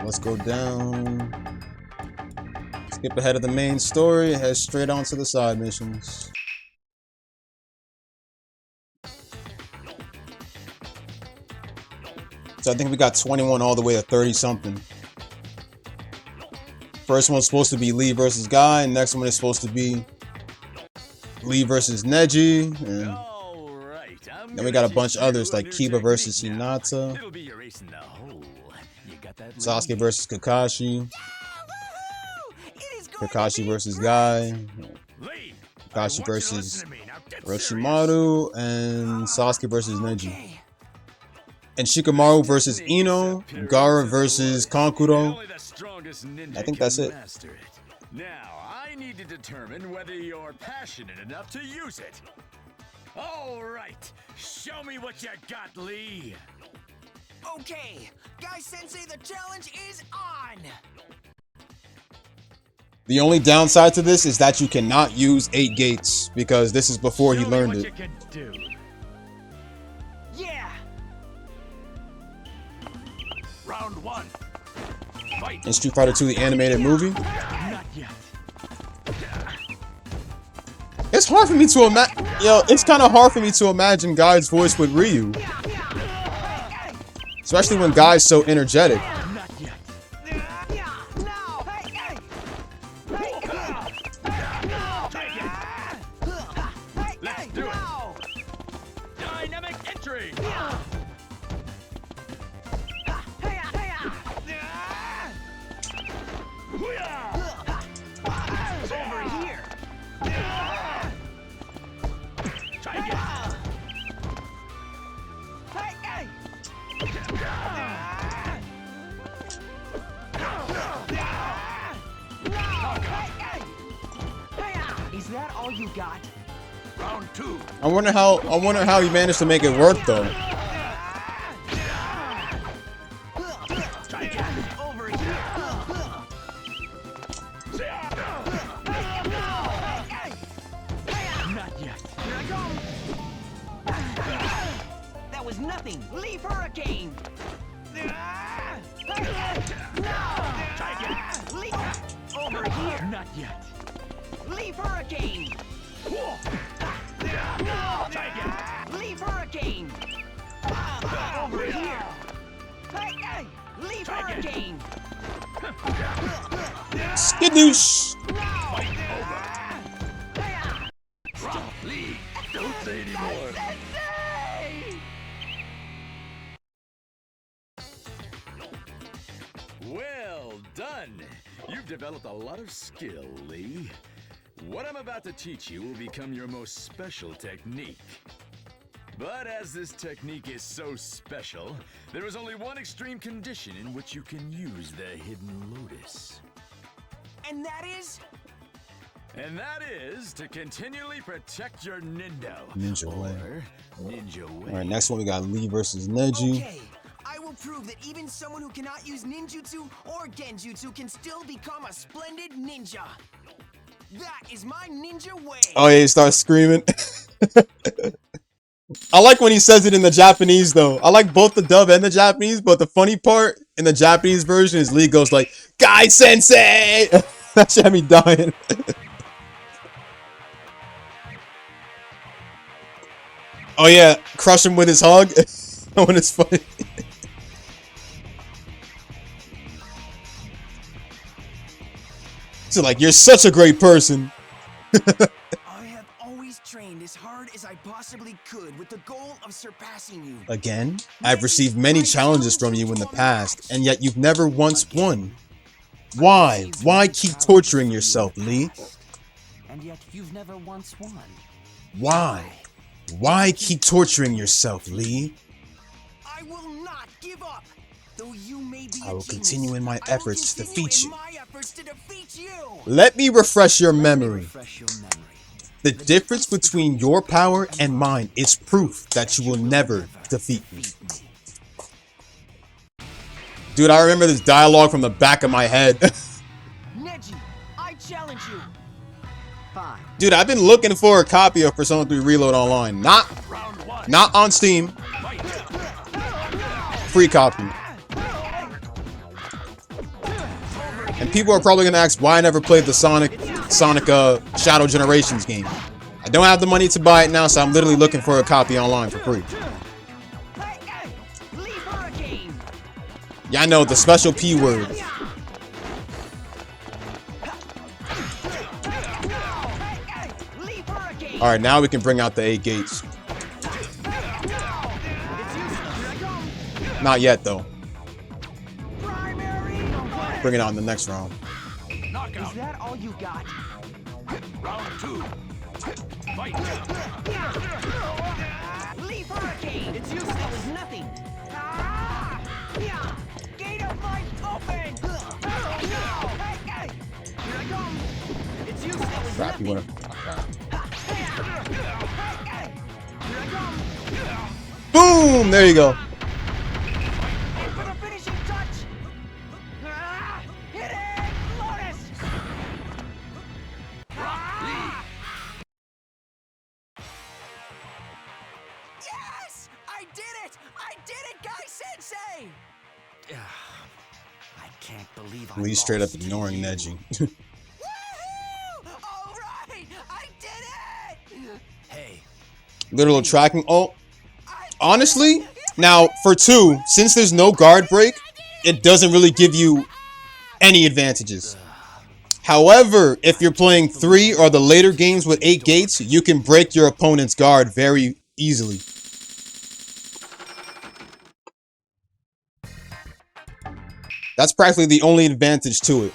Let's go down. Skip ahead of the main story, head straight on to the side missions. So I think we got 21 all the way to 30 something. First one's supposed to be Lee versus Guy, and next one is supposed to be Lee versus Neji. And then we got a bunch of others like Kiba versus Hinata, Sasuke versus Kakashi, Kakashi versus Guy, Kakashi versus Orochimaru, and Sasuke versus Neji. And Shikamaru versus Ino, Gaara versus Kankuro. I think that's it. Now, I need to determine whether you're passionate enough to use it. All right, show me what you got, Lee. Okay, Guy Sensei, the challenge is on. The only downside to this is that you cannot use 8 gates because this is before he learned it. Yeah. Round 1. In Street Fighter 2, the animated movie. Not yet. It's hard for me to imagine. Yo, it's kind of hard for me to imagine Guy's voice with Ryu, especially when Guy's so energetic. Not yet. Let's do it. Dynamic entry. Over here. Try again. Is that all you got? Round 2. I wonder how he managed to make it work though. Try again. Over here. Not yet. Here I come. That was nothing. Leave Hurricane. Try again. Leave. Over here. Not yet. Leave Hurricane. Try again. Leave Hurricane. Over here. Hey, leave Try again. Hurricane. Skidoosh. Fight over. Stop, Lee. Don't say anymore. Well done. You've developed a lot of skill, Lee. What I'm about to teach you will become your most special technique. But as this technique is so special, there is only one extreme condition in which you can use the hidden lotus. And that is? And that is to continually protect your Nindo. Ninja way. Or Ninja way. All right, next one we got Lee versus Neji. Okay, I will prove that even someone who cannot use ninjutsu or genjutsu can still become a splendid ninja. That is my ninja way. Oh yeah, he starts screaming. I like when he says it in the Japanese though. I like both the dub and the Japanese, but the funny part in the Japanese version is Lee goes like, "Guy Sensei!" That shit had me dying. Oh yeah, crush him with his hug. When it's funny. So like, you're such a great person. I have always trained as hard as I possibly could with the goal of surpassing you. Again, I've received many challenges from you in the past, and yet you've never once won. Why? Why keep torturing yourself, Lee? And yet you've never once won. Why? Why keep torturing yourself, Lee? I will not give up. Though you may be I will a genius, continue in my efforts to defeat you. my efforts to defeat you. Let me refresh your memory. Refresh your memory. The difference between your power and mine is proof that you will never defeat me. Dude, I remember this dialogue from the back of my head. Neji, I challenge you. Fine. Dude, I've been looking for a copy of Persona 3 Reload online. Not on Steam. Free copy. And people are probably gonna ask why I never played the Sonic Shadow Generations game. I don't have the money to buy it now, so I'm literally looking for a copy online for free. Yeah, I know, the special P word. Alright, now we can bring out the 8 gates. Not yet, though. Bring it out in the next round. Is that all you got? Round 2. Fight. Leave hurricane! It's useless. That was nothing. Gate of light open! No! Hey! Here I come! It's useless. That was Crap, you wanna... Here I come! Boom! There you go. For the finishing touch! Hit it! Lotus! Yes! I did it! I did it, Guy Sensei! I can't believe I Lee straight up lost ignoring to you. Neji. Woohoo! All right! I did it! Hey. Literal tracking. Oh, honestly, now for 2, since there's no guard break, it doesn't really give you any advantages. However, if you're playing 3 or the later games with 8 gates, you can break your opponent's guard very easily. That's practically the only advantage to it.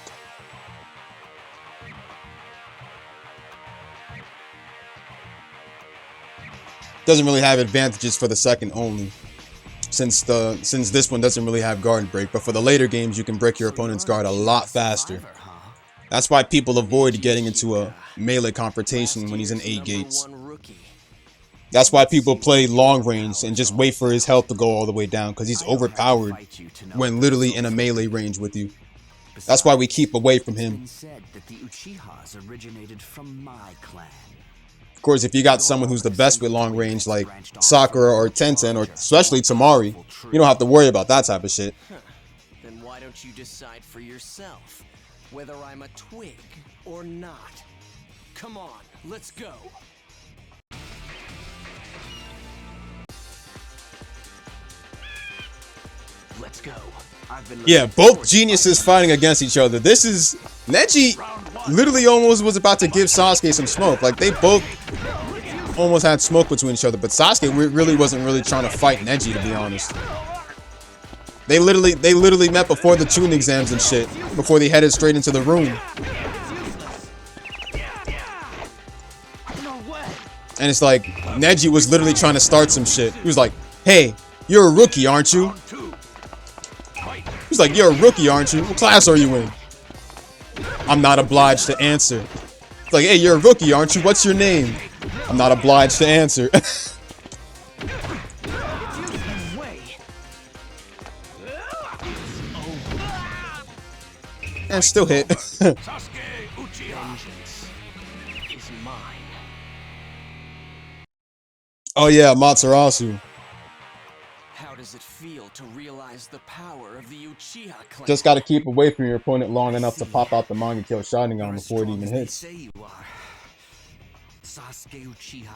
Doesn't really have advantages for the second only, since this one doesn't really have guard break. But for the later games, you can break your opponent's guard a lot faster. That's why people avoid getting into a melee confrontation when he's in 8 gates. That's why people play long range and just wait for his health to go all the way down, because he's overpowered when literally in a melee range with you. That's why we keep away from him. Of course, if you got someone who's the best with long range, like Sakura or Tenten, or especially Tamari, you don't have to worry about that type of shit. Then why don't you decide for yourself whether I'm a twig or not? Come on, let's go. Let's go. Yeah, both geniuses fighting against each other. This is... Neji literally almost was about to give Sasuke some smoke. Like, they both almost had smoke between each other. But Sasuke really wasn't really trying to fight Neji, to be honest. They literally met before the tuning exams and shit. Before they headed straight into the room. And it's like, Neji was literally trying to start some shit. He was like, hey, you're a rookie, aren't you? He's like, you're a rookie, aren't you? What class are you in? I'm not obliged to answer. It's like, hey, you're a rookie, aren't you? What's your name? I'm not obliged to answer. And still hit. Oh yeah, Matsurasu. How does it feel to realize the power of the Uchiha clan? Just gotta keep away from your opponent long enough to pop out the manga kill Sharingan before it even hits. Say you are. Sasuke Uchiha.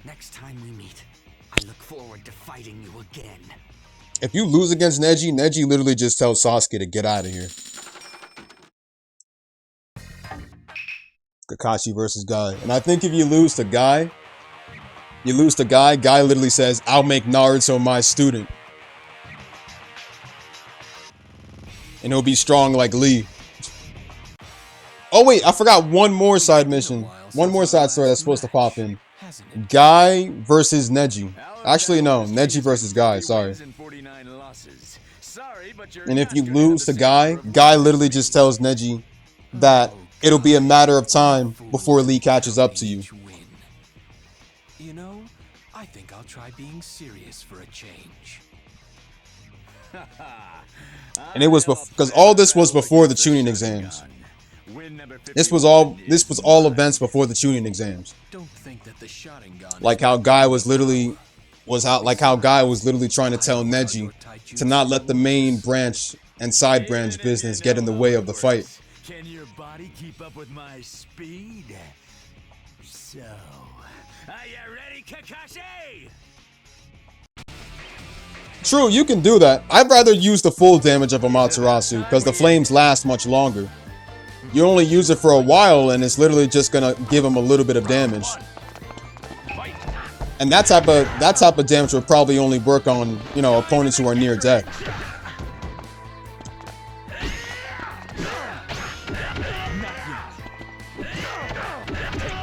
Next time we meet, I look forward to fighting you again. If you lose against Neji, Neji literally just tells Sasuke to get out of here. Kakashi versus Guy. And I think if you lose to Guy, Guy literally says, I'll make Naruto my student. And he'll be strong like Lee. Oh wait, I forgot one more side mission. One more side story that's supposed to pop in. Guy versus Neji. Actually, no. Neji versus Guy, sorry. And if you lose to Guy, Guy literally just tells Neji that it'll be a matter of time before Lee catches up to you. You know, I think I'll try being serious for a change. And it was because all this was before the tuning exams. This was all events before the tuning exams. Like how Guy was literally trying to tell Neji to not let the main branch and side branch business get in the way of the fight. Can your body keep up with my speed? So, are you ready, Kakashi? True, you can do that. I'd rather use the full damage of Amaterasu because the flames last much longer. You only use it for a while and it's literally just gonna give him a little bit of damage. And that type of damage would probably only work on, you know, opponents who are near death.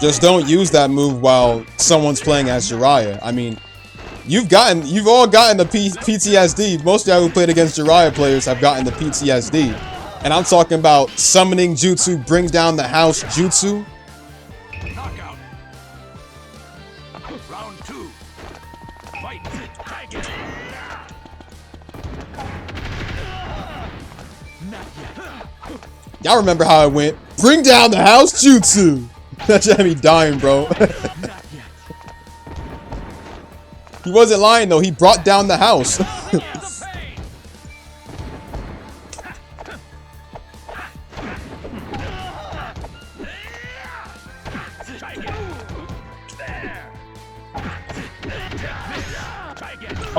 Just don't use that move while someone's playing as Jiraiya. I mean, you've all gotten the PTSD. Most of y'all who played against Jiraiya players have gotten the PTSD. And I'm talking about summoning jutsu, bring down the house jutsu. Knockout. Round 2. Fight. Tiger. Not yet. Y'all remember how it went? Bring down the house jutsu. That should have me dying, bro. Not yet. He wasn't lying though. He brought down the house.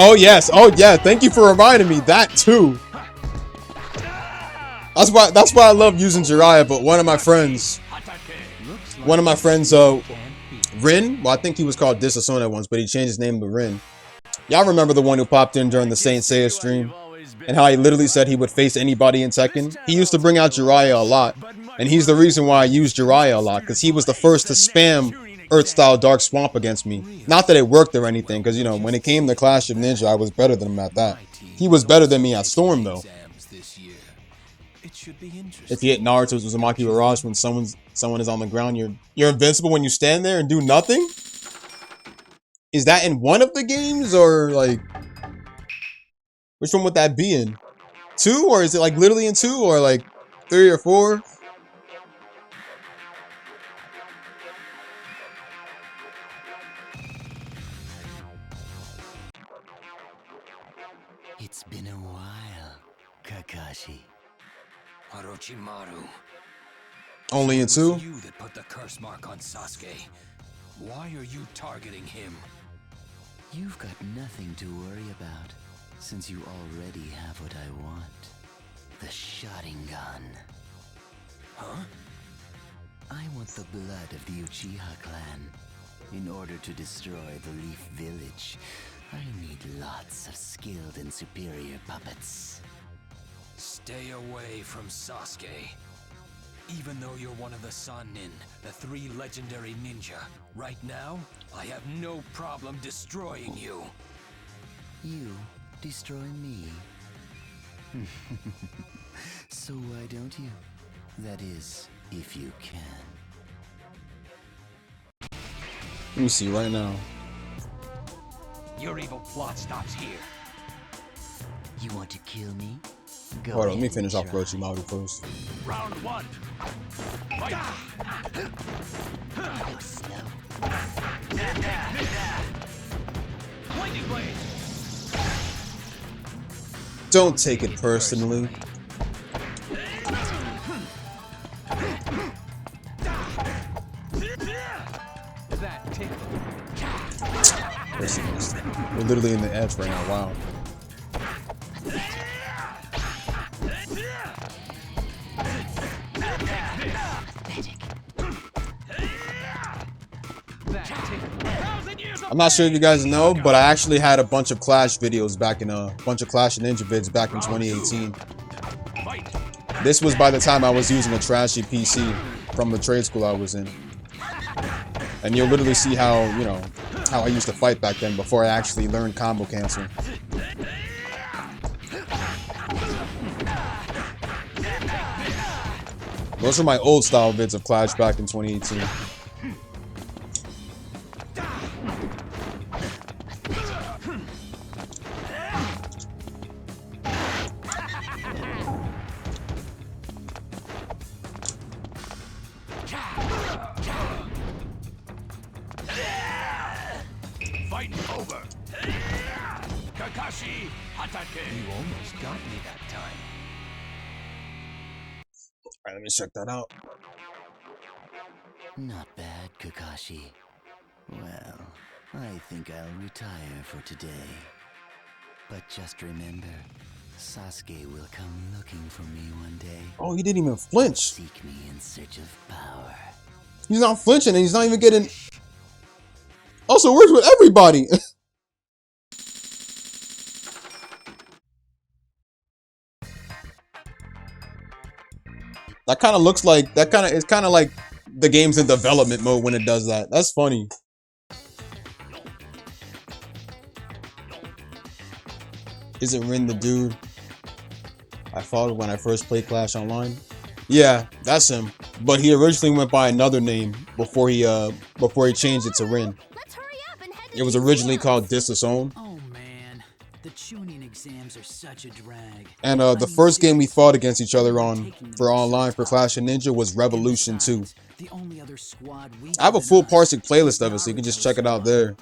Oh yes. Oh yeah. Thank you for reminding me that too. That's why I love using Jiraiya. But one of my friends, Rin. Well, I think he was called Disasuna once, but he changed his name to Rin. Y'all remember the one who popped in during the Saint Seiya stream and how he literally said he would face anybody in Tekken? He used to bring out Jiraiya a lot, and he's the reason why I use Jiraiya a lot, because he was the first to spam Earth-style Dark Swamp against me. Not that it worked or anything, because, you know, when it came to Clash of Ninja, I was better than him at that. He was better than me at Storm, though. If you hit Naruto's Uzumaki Barrage when someone is on the ground, you're invincible when you stand there and do nothing? Is that in one of the games, or like which one would that be in? 2, or is it like literally in 2, or like 3 or 4? It's been a while, Kakashi. Orochimaru. Only in 2? You that put the curse mark on Sasuke. Why are you targeting him? You've got nothing to worry about, since you already have what I want. The Sharingan. Huh? I want the blood of the Uchiha clan. In order to destroy the Leaf Village, I need lots of skilled and superior puppets. Stay away from Sasuke. Even though you're one of the Sannin, the 3 legendary ninja, right now, I have no problem destroying you. You destroy me? So why don't you? That is, if you can. Let me see right now. Your evil plot stops here. You want to kill me? Go Hold on, let me ahead finish and off try. Orochimaru first. Round 1. Fight. Go slow. Lightning blade. Don't take it personally. That tickle. We're literally in the edge right now. Wow. I'm not sure if you guys know, but I actually had a bunch of Clash videos back in a bunch of Clash and Ninja vids back in 2018. This was by the time I was using a trashy PC from the trade school I was in. And you'll literally see how, you know, how I used to fight back then before I actually learned combo cancel. Those are my old style vids of Clash back in 2018. Fight over. Kakashi Hatake. You almost got me that time. Alright, let me check that out. Not bad, Kakashi. Well, I think I'll retire for today. But just remember, Sasuke will come looking for me one day. Oh, he didn't even flinch. Seek me in search of power. He's not flinching and he's not even getting... Also, works with everybody. That kind of looks like... It's kind of like the game's in development mode when it does that. That's funny. Isn't Rin the dude I followed when I first played Clash Online? Yeah, that's him. But he originally went by another name before he changed it to Rin. It was originally called Disown. Oh man, the tuning exams are such a drag. And the first game we fought against each other on for online for Clash of Ninja was Revolution 2. The only other squad I have a full Parsec playlist of it, so you can just check it out there.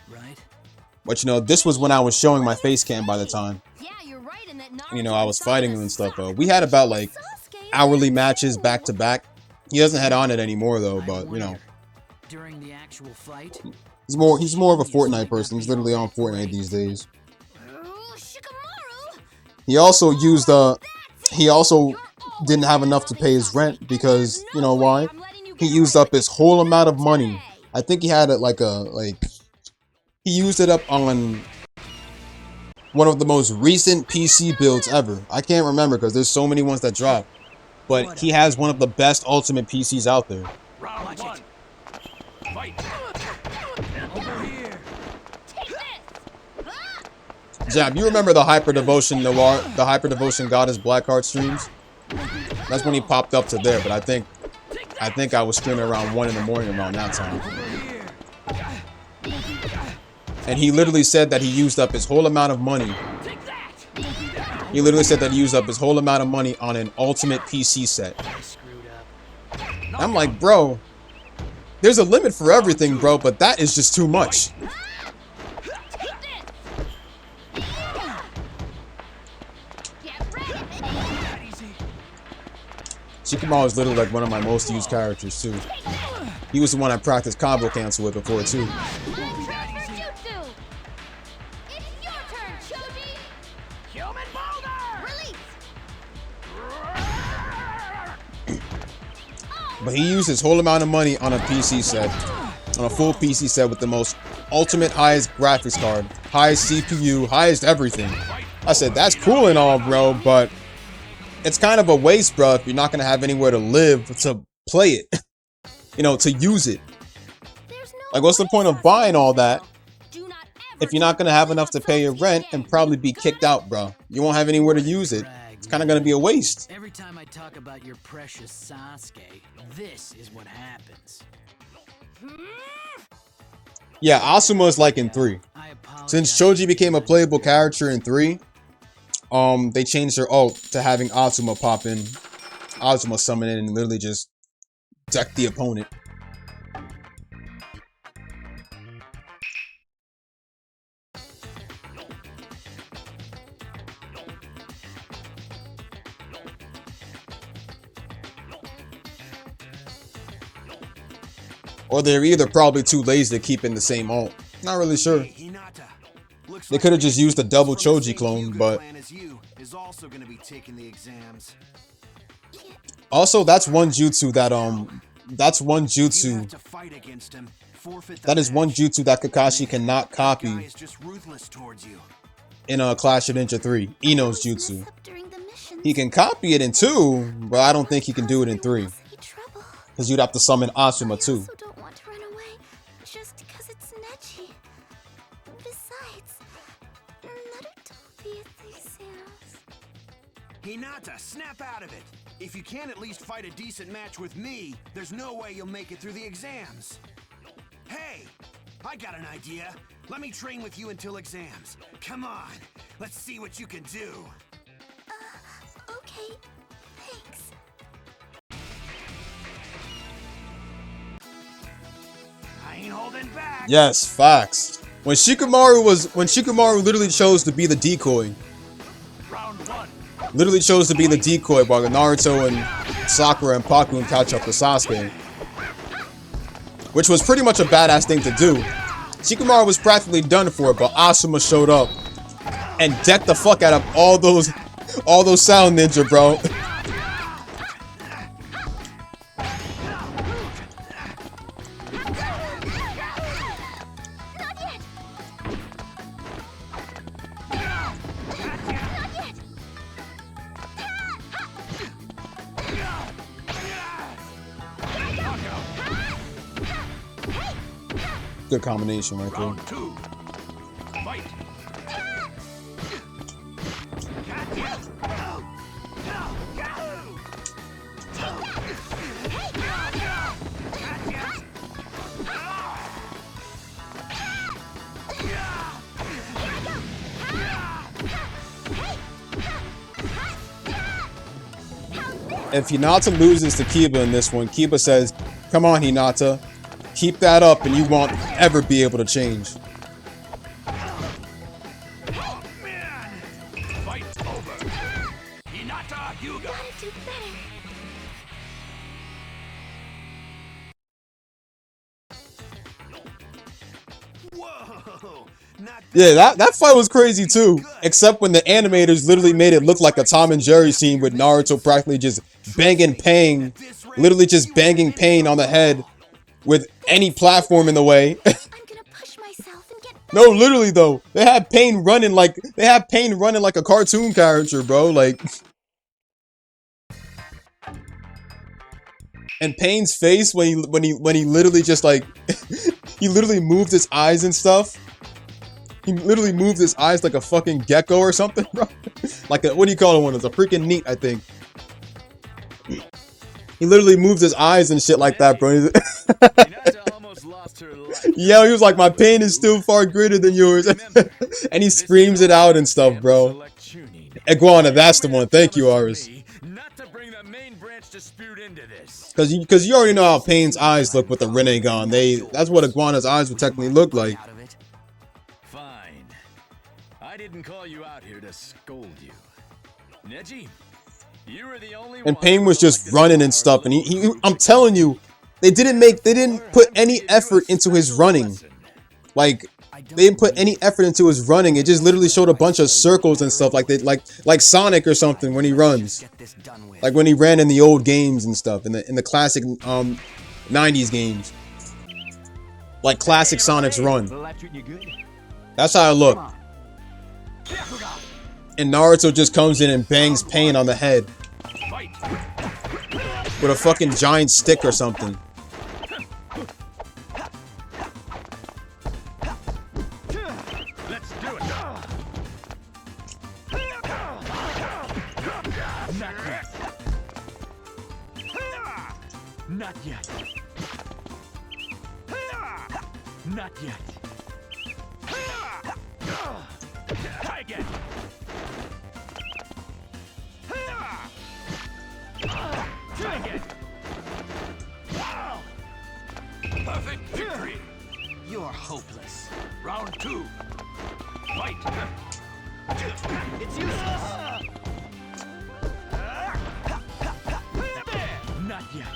But you know, this was when I was showing my face cam by the time. You know, I was fighting him and stuff. We had about like hourly matches back to back. He doesn't head on it anymore though, but you know. During the actual fight, he's more of a Fortnite person. He's literally on Fortnite these days. He also didn't have enough to pay his rent because, you know why? He used up his whole amount of money. I think he had it he used it up on one of the most recent PC builds ever. I can't remember because there's so many ones that drop. But he has one of the best ultimate PCs out there. Round one. Fight. over here. Jab, you remember the Hyper Devotion Noir, the Hyper Devotion Goddess Blackheart streams? That's when he popped up to there, but I think I was streaming around 1 in the morning around that time. And he literally said that he used up his whole amount of money. He literally said that he used up his whole amount of money on an ultimate PC set. I'm like, bro, there's a limit for everything, bro, but that is just too much. Shikamaru is literally like one of my most used characters too. He was the one I practiced combo cancel with before too. But he used his whole amount of money on a PC set, on a full PC set with the most ultimate highest graphics card, highest CPU, highest everything. I said, that's cool and all, bro, but it's kind of a waste, bro, if you're not going to have anywhere to live to play it. You know, to use it. Like, what's the point of buying all that if you're not going to have enough to pay your rent and probably be kicked out, bro? You won't have anywhere to use it. It's kind of going to be a waste. Every time I talk about your precious Sasuke, this is what happens. Yeah, Asuma is like in 3. Since Choji became a playable character in 3, they changed their ult to having Asuma pop in. Asuma summon in and literally just deck the opponent. Or they're either probably too lazy to keep in the same ult. Not really sure. They could have just used a double Choji clone, but also that's one jutsu that that is one jutsu that Kakashi cannot copy in Clash of Ninja 3. Ino's jutsu. He can copy it in 2, but I don't think he can do it in 3. Because you'd have to summon Asuma too. Hinata, snap out of it! If you can't at least fight a decent match with me, there's no way you'll make it through the exams. Hey! I got an idea. Let me train with you until exams. Come on, let's see what you can do. Okay. Thanks. I ain't holding back. Yes, facts. When Shikamaru literally chose to be the decoy. Literally chose to be the decoy while Naruto and Sakura and Pakun catch up to Sasuke. Which was pretty much a badass thing to do. Shikamaru was practically done for, but Asuma showed up and decked the fuck out of all those sound ninja, bro. Good combination right there. Round 2. Fight. If Hinata loses to Kiba in this one, Kiba says, "Come on, Hinata. Keep that up and you won't ever be able to change." Fight's over. Hinata Hyuga. Do better. Whoa! Not Yeah, that fight was crazy too. Except when the animators literally made it look like a Tom and Jerry scene with Naruto practically just banging Pain, literally just banging Pain on the head with any platform in the way. I'm gonna push myself and get No, literally though, they had Pain running like a cartoon character, bro. Like, and Pain's face when he literally just like he literally moved his eyes and stuff. He literally moved his eyes like a fucking gecko or something, bro. Like a, what do you call it? One? It's a freaking neat, I think. He literally moved his eyes and shit like that, bro. Hinata almost lost her life. Yeah, he was like, "My pain is still far greater than yours," and he screams it out and stuff, bro. Iguana, that's the one. Thank you, Aris. Not to bring the main branch dispute into this. Because you already know how Pain's eyes look with the Rinnegan. That's what Iguana's eyes would technically look like. Fine. I didn't call you out here to scold you. Neji, you were the only one. And Pain who was just elected running to and stuff, and power he I'm telling you, they didn't put any effort into his running. Like, they didn't put any effort into his running. It just literally showed a bunch of circles and stuff like Sonic or something when he runs. Like when he ran in the old games and stuff, in the classic 90s games. Like classic Sonic's run. That's how it looked. And Naruto just comes in and bangs Pain on the head with a fucking giant stick or something. Let's do it. Not yet. Not yet. Try again. Try again. Perfect victory. You're hopeless. Round 2. Fight. It's useless. Not yet.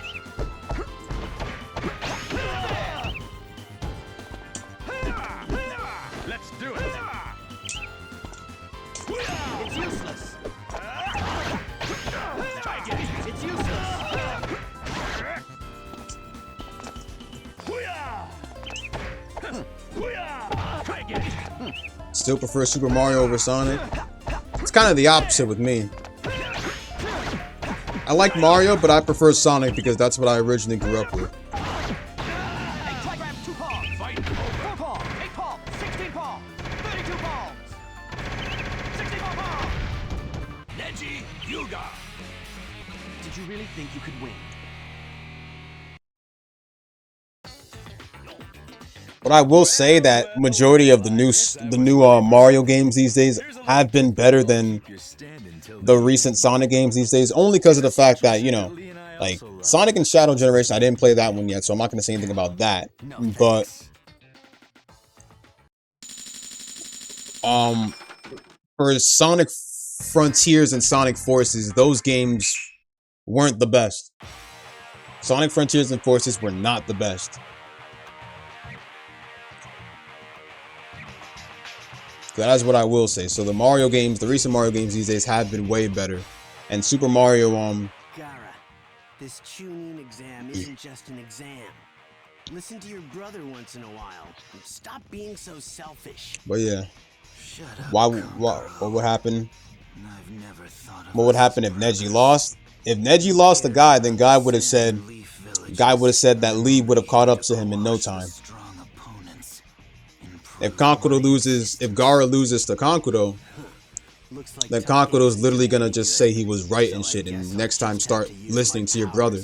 Let's do it. It's useless. Try again. It's useless. Try again. Still prefer Super Mario over Sonic. It's kind of the opposite with me. I like Mario, but I prefer Sonic because that's what I originally grew up with. Fight. 4 palms, 8 palms, 16 palms, 32 palms, 64 palms. Neji Hyuga. Did you really think you could win? But I will say that majority of the new Mario games these days have been better than the recent Sonic games these days, only because of the fact that, you know, like Sonic and Shadow Generation, I didn't play that one yet, so I'm not going to say anything about that. But for Sonic Frontiers and Sonic Forces, those games weren't the best. Sonic Frontiers and Forces were not the best. That is what I will say. So the Mario games, the recent Mario games these days have been way better. And Super Mario, Gara, this tuning exam isn't just an exam. Listen to your brother once in a while. And stop being so selfish. but yeah. Shut up. What would happen? I've never thought of What would happen if Neji lost? If Neji lost the guy, then Guy would have said that Lee would have caught up to him in no time. If Gara loses to Kankuro, then Kankuro's literally gonna just say he was right and shit, and next time start listening to your brother.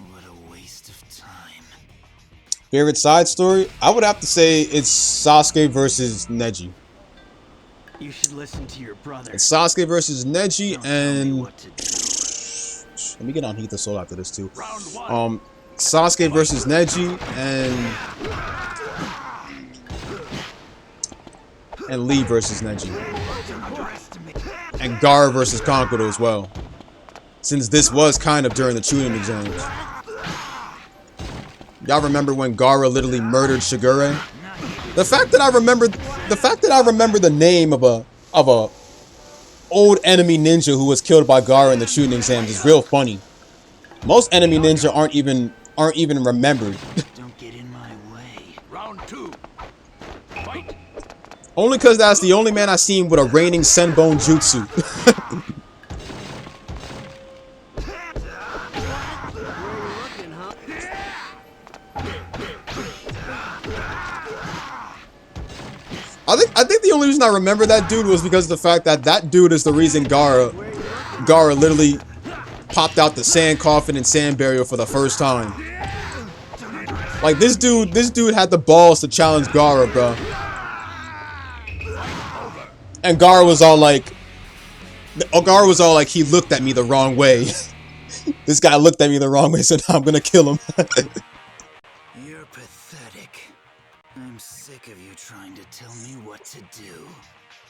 What a waste of time. Favorite side story? I would have to say it's Sasuke versus Neji. You should listen to your brother. It's Sasuke versus Neji, Don't tell me and what to do. let me get on Heat the Soul after this too. Sasuke versus Neji and Lee versus Neji, and Gara versus Kankuro as well. Since this was kind of during the Chunin exams. Y'all remember when Gara literally murdered Shigure? The fact that I remember the name of a old enemy ninja who was killed by Gara in the Chunin exams is real funny. Most enemy ninja aren't even remembered. Don't get in my way. Round 2. Fight. Only because that's the only man I seen with a reigning Senbone Jutsu. I think the only reason I remember that dude was because of the fact that that dude is the reason Gara literally popped out the sand coffin and sand burial for the first time. Like this dude had the balls to challenge Gara, bro. And Gara was all like, he looked at me the wrong way. This guy looked at me the wrong way, so now I'm gonna kill him. You're pathetic. I'm sick of you trying to tell me what to do.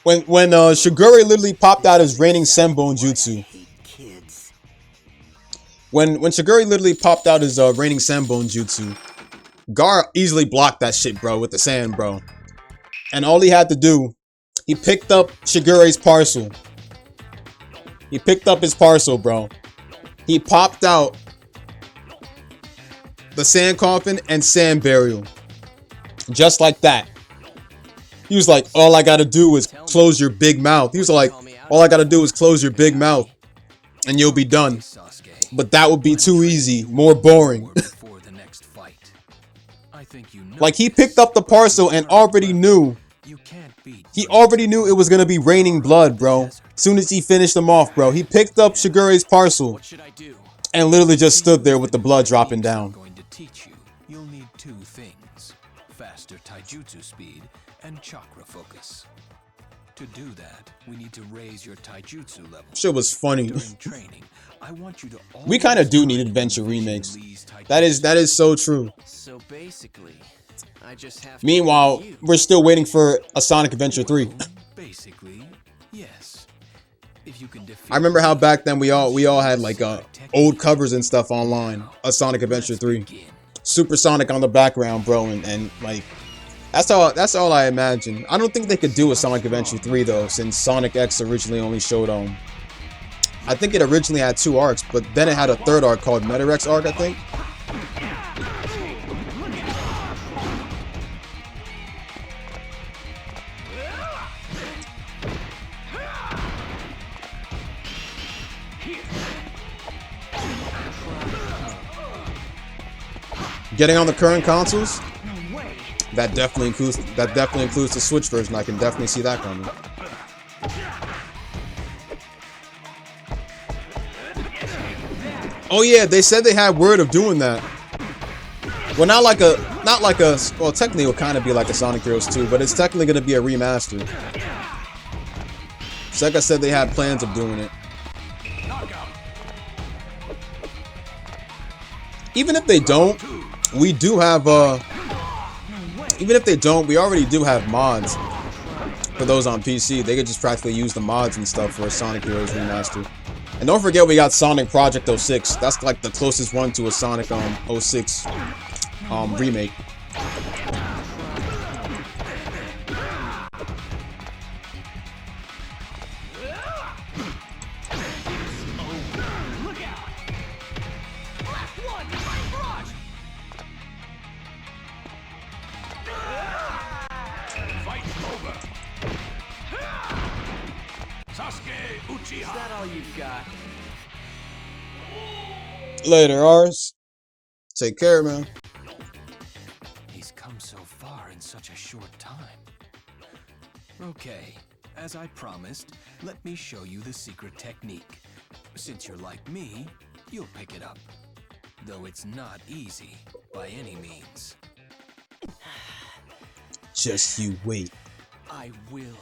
When Shigure literally popped out his reigning Senbone Jutsu. I hate kids. When Shigure literally popped out his reigning Senbone Jutsu, Gara easily blocked that shit, bro, with the sand, bro. And all he had to do, he picked up Shigure's parcel. He picked up his parcel, bro. He popped out the sand coffin and sand burial. Just like that. He was like, all I gotta do is close your big mouth. He was like, all I gotta do is close your big mouth and you'll be done. But that would be too easy, more boring. Like he picked up the parcel and already knew. He already knew it was gonna be raining blood, bro. Soon as he finished them off, bro. He picked up Shigure's parcel and literally just stood there with the blood dropping down. Going to teach you. You'll need 2 things: faster taijutsu speed and chakra focus. To do that, we need to raise your taijutsu level. Shit was funny. During training, I want you to We kind of do need adventure remakes. That is so true. So basically, I just have Meanwhile, we're still waiting for a Sonic Adventure 3. Basically, yes. If you can defeat I remember how back then we all had like old covers and stuff online. A Sonic Adventure 3, Super Sonic on the background, bro, and like that's all I imagine. I don't think they could do a Sonic Adventure 3 though, since Sonic X originally only showed I think it originally had 2 arcs, but then it had a 3rd arc called Metarex arc, I think. Getting on the current consoles, that definitely includes the Switch version. I can definitely see that coming. Oh yeah, they said they had word of doing that. Well, not like a well, technically it will kind of be like a Sonic Heroes 2, but it's technically going to be a remaster. Sega said they had plans of doing it. Even if they don't, we do have even if they don't, we already do have mods for those on PC, they could just practically use the mods and stuff for a Sonic Heroes remaster. And don't forget we got Sonic Project 06. That's like the closest one to a Sonic 06 remake. Is that all you've got? Later, ours. Take care, man. He's come so far in such a short time. Okay, as I promised, let me show you the secret technique. Since you're like me, you'll pick it up. Though it's not easy, by any means. Just you wait. I will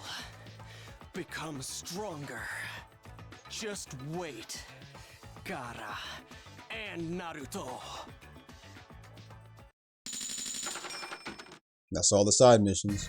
become stronger. Just wait, Gaara and Naruto. That's all the side missions.